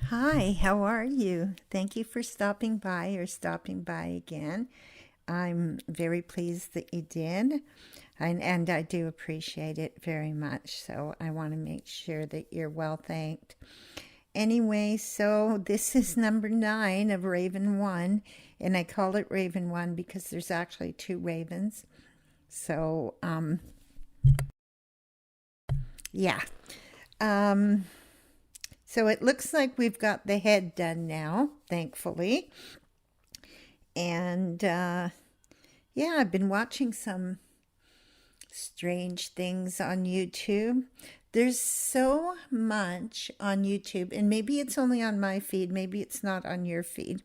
Hi, how are you? Thank you for stopping by or stopping by again. I'm very pleased that you did, and I do appreciate it very much. So I want to make sure that you're well thanked. Anyway, so this is number nine of Raven One, and I call it Raven One because there's actually two ravens. So, yeah. Um, so it looks like we've got the head done now, thankfully. And yeah, I've been watching some strange things on YouTube. There's so much on YouTube, and maybe it's only on my feed, maybe it's not on your feed,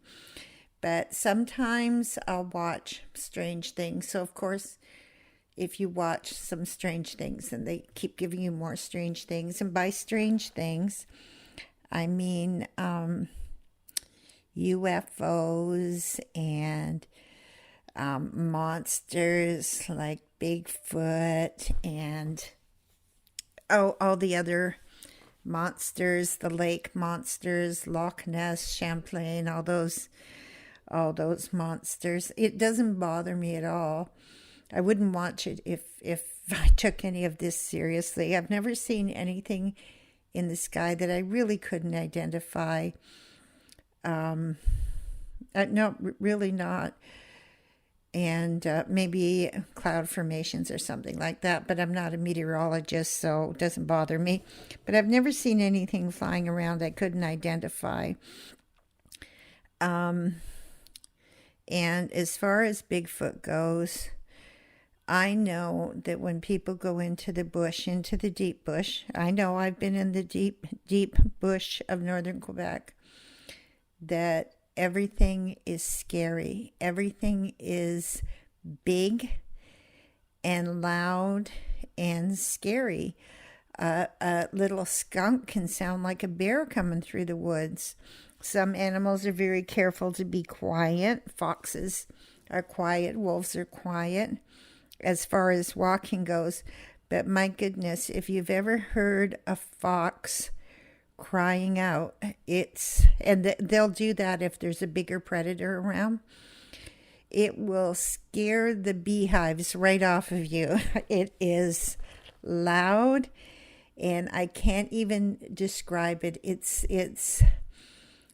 but sometimes I'll watch strange things. So, of course, if you watch some strange things, and they keep giving you more strange things, and by strange things, I mean UFOs and monsters like Bigfoot and all the other monsters, the lake monsters, Loch Ness, Champlain, all those monsters. It doesn't bother me at all. I wouldn't watch it if I took any of this seriously. I've never seen anything in the sky that I really couldn't identify. No, really not. And maybe cloud formations or something like that. But I'm not a meteorologist, so it doesn't bother me. But I've never seen anything flying around I couldn't identify. And as far as Bigfoot goes, I know that when people go into the bush, into the deep bush, I know I've been in the deep, deep bush of northern Quebec, that everything is scary. Everything is big and loud and scary. A little skunk can sound like a bear coming through the woods. Some animals are very careful to be quiet. Foxes are quiet, wolves are quiet as far as walking goes. But my goodness, if you've ever heard a fox crying out, they'll do that if there's a bigger predator around. It will scare the beehives right off of you. It is loud, and I can't even describe it. It's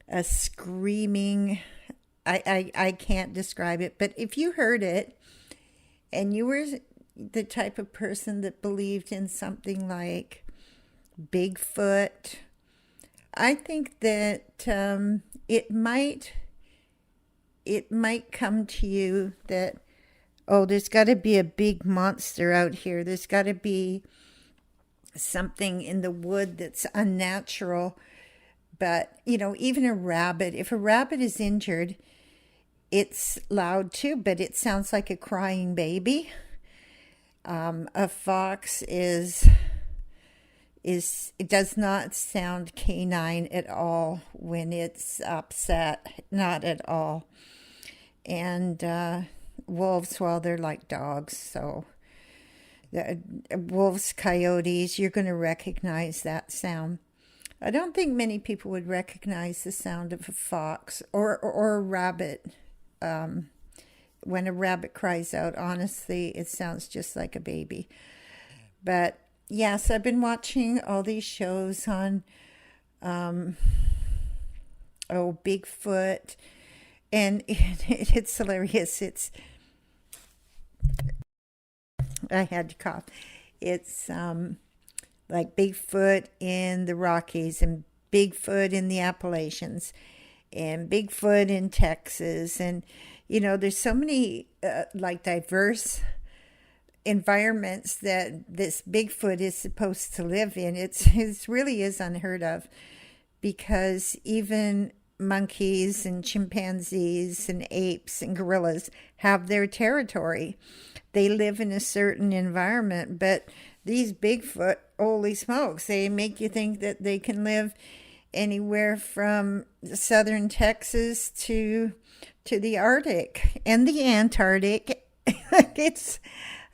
a screaming. I can't describe it. But if you heard it and you were the type of person that believed in something like Bigfoot, I think that it might come to you that, oh, there's got to be a big monster out here. There's got to be something in the wood that's unnatural. But, even a rabbit, if a rabbit is injured, it's loud too, but it sounds like a crying baby. A fox it does not sound canine at all when it's upset, not at all. And wolves, well, they're like dogs, so wolves, coyotes, you're going to recognize that sound. I don't think many people would recognize the sound of a fox or a rabbit. When a rabbit cries out, honestly, it sounds just like a baby. But yes, I've been watching all these shows on, Bigfoot, and it's hilarious. I had to cough. It's like Bigfoot in the Rockies and Bigfoot in the Appalachians and Bigfoot in Texas. And, there's so many like diverse environments that this Bigfoot is supposed to live in. It really is unheard of, because even monkeys and chimpanzees and apes and gorillas have their territory. They live in a certain environment, but these Bigfoot, holy smokes, they make you think that they can live anywhere from southern Texas to the Arctic and the Antarctic. It's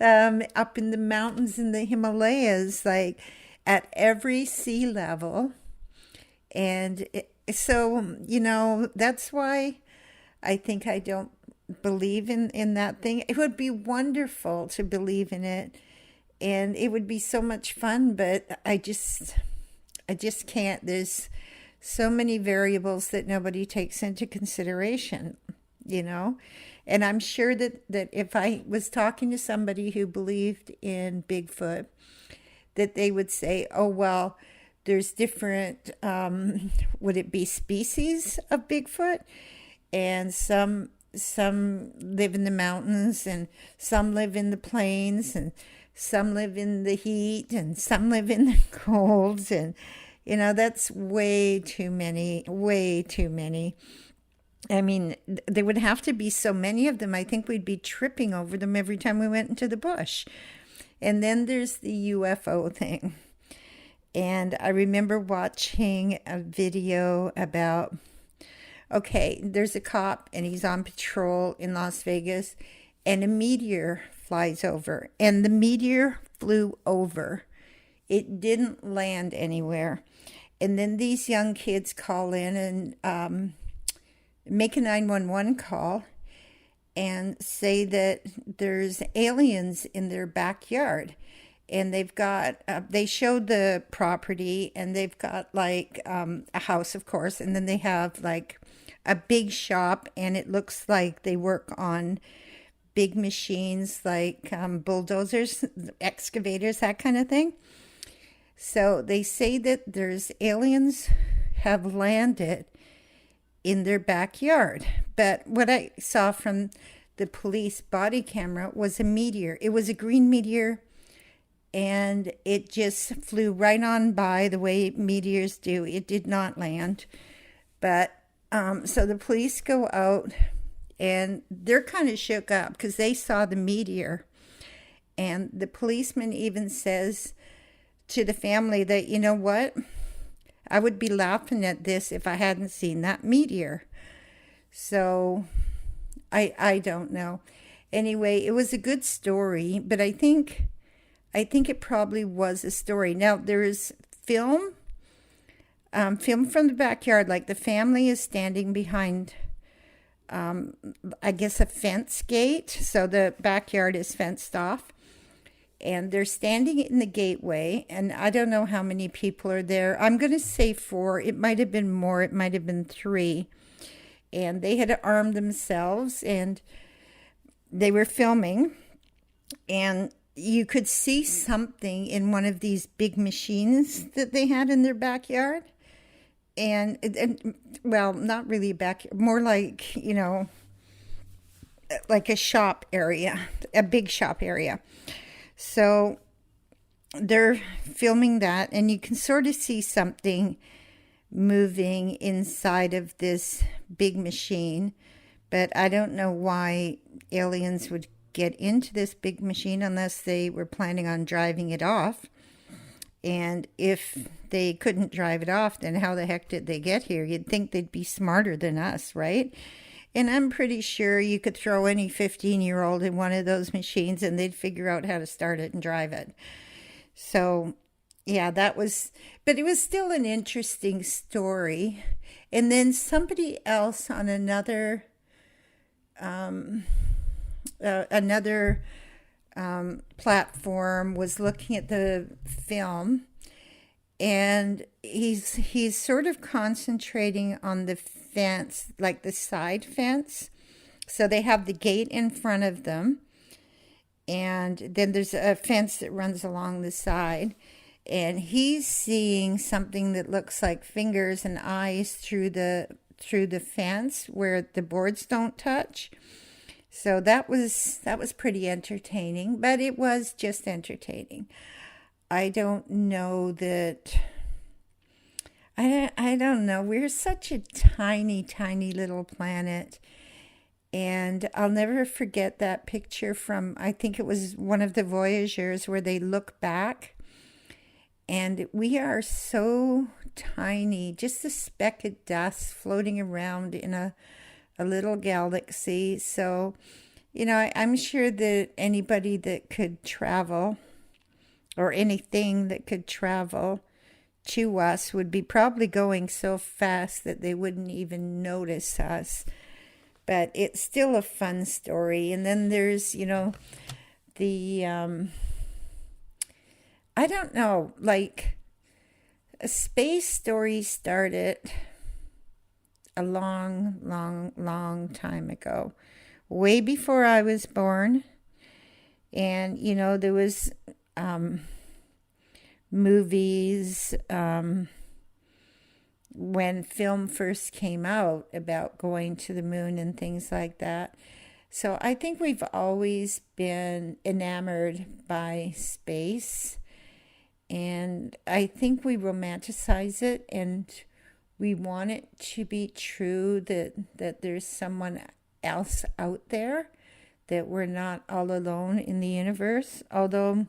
up in the mountains in the Himalayas, like at every sea level. And So, that's why I think I don't believe in that thing. It would be wonderful to believe in it, and it would be so much fun, but I just can't. There's so many variables that nobody takes into consideration, you know? And I'm sure that if I was talking to somebody who believed in Bigfoot, that they would say, oh, well, there's different, would it be species of Bigfoot? And some live in the mountains, and some live in the plains, and some live in the heat, and some live in the colds. And, that's way too many, way too many. I mean, there would have to be so many of them. I think we'd be tripping over them every time we went into the bush. And then there's the UFO thing. And I remember watching a video about, okay, there's a cop and he's on patrol in Las Vegas, and a meteor flies over. And the meteor flew over. It didn't land anywhere. And then these young kids call in and make a 911 call and say that there's aliens in their backyard. And they've got, they showed the property, and they've got like a house, of course, and then they have like a big shop, and it looks like they work on big machines like bulldozers, excavators, that kind of thing. So they say that there's aliens have landed in their backyard. But what I saw from the police body camera was a meteor. It was a green meteor, and it just flew right on by the way meteors do. It did not land. But so the police go out, and they're kind of shook up because they saw the meteor. And the policeman even says to the family that, you know what? I would be laughing at this if I hadn't seen that meteor. So I don't know. Anyway, it was a good story, but I think it probably was a story. Now there is film from the backyard, like the family is standing behind I guess a fence gate. So the backyard is fenced off. And they're standing in the gateway, and I don't know how many people are there. I'm going to say 4. It might have been more. It might have been 3. And they had armed themselves, and they were filming. And you could see something in one of these big machines that they had in their backyard. And well, not really backyard, more like, like a shop area, a big shop area. So they're filming that, and you can sort of see something moving inside of this big machine. But I don't know why aliens would get into this big machine unless they were planning on driving it off. And if they couldn't drive it off, then how the heck did they get here? You'd think they'd be smarter than us, right? And I'm pretty sure you could throw any 15-year-old in one of those machines and they'd figure out how to start it and drive it. So, yeah, but it was still an interesting story. And then somebody else on another platform was looking at the film, and he's sort of concentrating on the fence, like the side fence. So they have the gate in front of them, and then there's a fence that runs along the side, and he's seeing something that looks like fingers and eyes through the fence where the boards don't touch. So that was pretty entertaining, but it was just entertaining. I don't know that. I don't know. We're such a tiny, tiny little planet. And I'll never forget that picture from, I think it was one of the Voyagers, where they look back. And we are so tiny, just a speck of dust floating around in a little galaxy. So, I'm sure that anybody that could travel, or anything that could travel to us would be probably going so fast that they wouldn't even notice us. But it's still a fun story. And then there's, the, I don't know, like a space story started a long, long, long time ago, way before I was born. And, there was movies when film first came out about going to the moon and things like that. So I think we've always been enamored by space. And I think we romanticize it, and we want it to be true that there's someone else out there, that we're not all alone in the universe. Although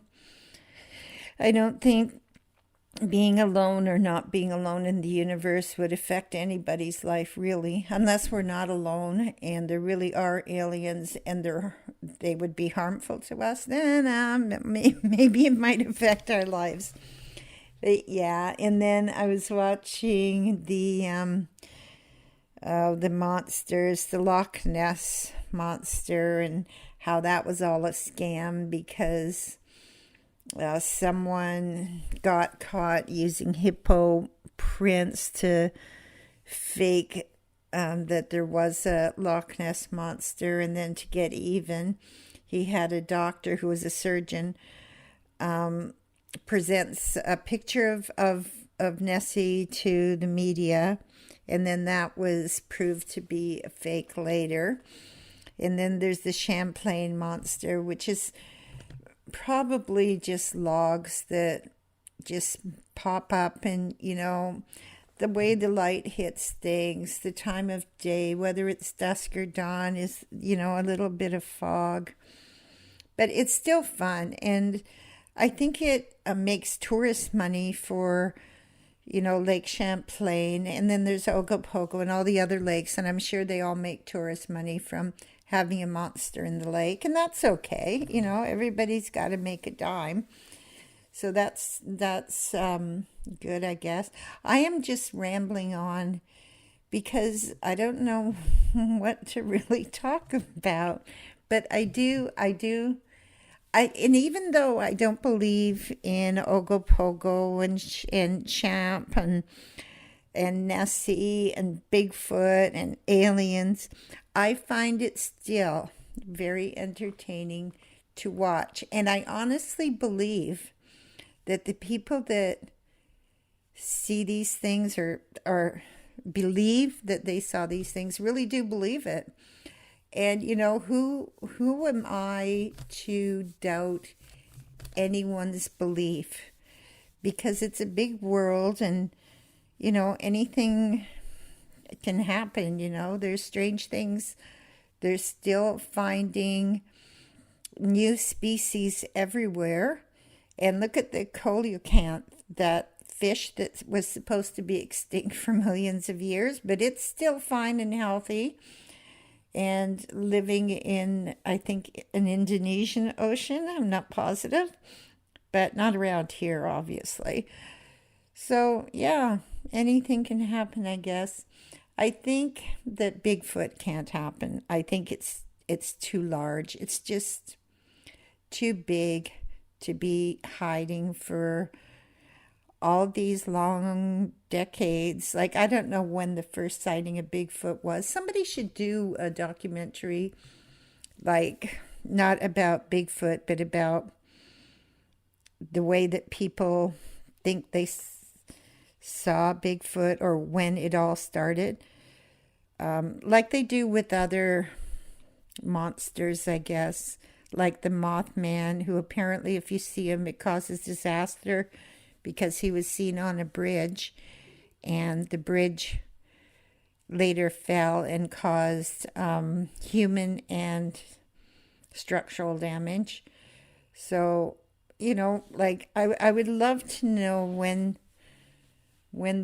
I don't think being alone or not being alone in the universe would affect anybody's life, really, unless we're not alone and there really are aliens and they would be harmful to us. Then maybe it might affect our lives. But yeah, and then I was watching the monsters, the Loch Ness monster, and how that was all a scam because someone got caught using hippo prints to fake that there was a Loch Ness monster, and then to get even, he had a doctor who was a surgeon presents a picture of Nessie to the media, and then that was proved to be a fake later. And then there's the Champlain monster, which is probably just logs that just pop up, and the way the light hits things, the time of day, whether it's dusk or dawn, is a little bit of fog, but it's still fun. And I think it makes tourist money for Lake Champlain, and then there's Ogopogo and all the other lakes, and I'm sure they all make tourist money from having a monster in the lake, and that's okay. Everybody's got to make a dime. So that's good, I guess. I am just rambling on because I don't know what to really talk about, but and even though I don't believe in Ogopogo and Champ and Nessie and Bigfoot and aliens, I find it still very entertaining to watch. And I honestly believe that the people that see these things or believe that they saw these things really do believe it. And who am I to doubt anyone's belief? Because it's a big world, and anything can happen. There's strange things. They're still finding new species everywhere. And look at the coelacanth, that fish that was supposed to be extinct for millions of years, but it's still fine and healthy and living in, I think, an Indonesian ocean. I'm not positive, but not around here, obviously. So, yeah, anything can happen, I guess. I think that Bigfoot can't happen. I think it's too large. It's just too big to be hiding for all these long decades. Like, I don't know when the first sighting of Bigfoot was. Somebody should do a documentary, like, not about Bigfoot, but about the way that people think they saw Bigfoot, or when it all started. Like they do with other monsters, I guess, like the Mothman, who apparently, if you see him, it causes disaster because he was seen on a bridge, and the bridge later fell and caused human and structural damage. So, like, I would love to know when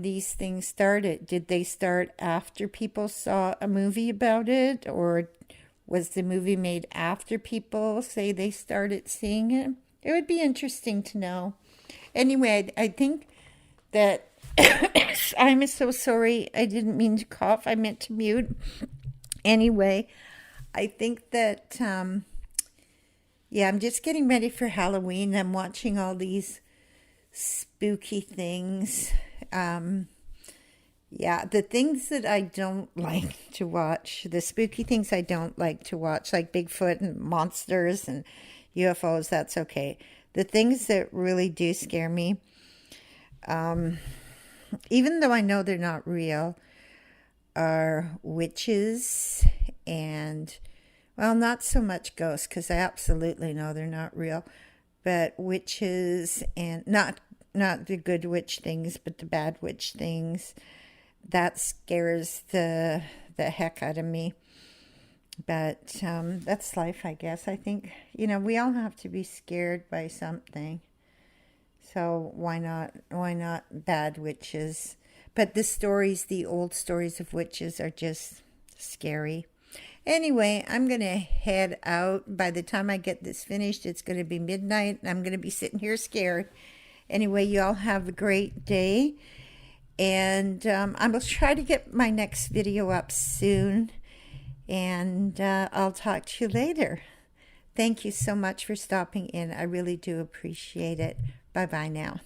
these things started. Did they start after people saw a movie about it, or was the movie made after people say they started seeing it? It would be interesting to know. Anyway, I think that I'm so sorry. I didn't mean to cough. I meant to mute. Anyway, I think that, yeah, I'm just getting ready for Halloween. I'm watching all these spooky things. Yeah, the things that I don't like to watch, the spooky things I don't like to watch, like Bigfoot and monsters and UFOs, that's okay. The things that really do scare me, even though I know they're not real, are witches and, well, not so much ghosts, because I absolutely know they're not real, but witches and not the good witch things, but the bad witch things. That scares the heck out of me. But that's life, I guess. I think, we all have to be scared by something. So why not bad witches? But the old stories of witches are just scary. Anyway, I'm going to head out. By the time I get this finished, it's going to be midnight, and I'm going to be sitting here scared. Anyway, you all have a great day. And I will try to get my next video up soon. And I'll talk to you later. Thank you so much for stopping in. I really do appreciate it. Bye-bye now.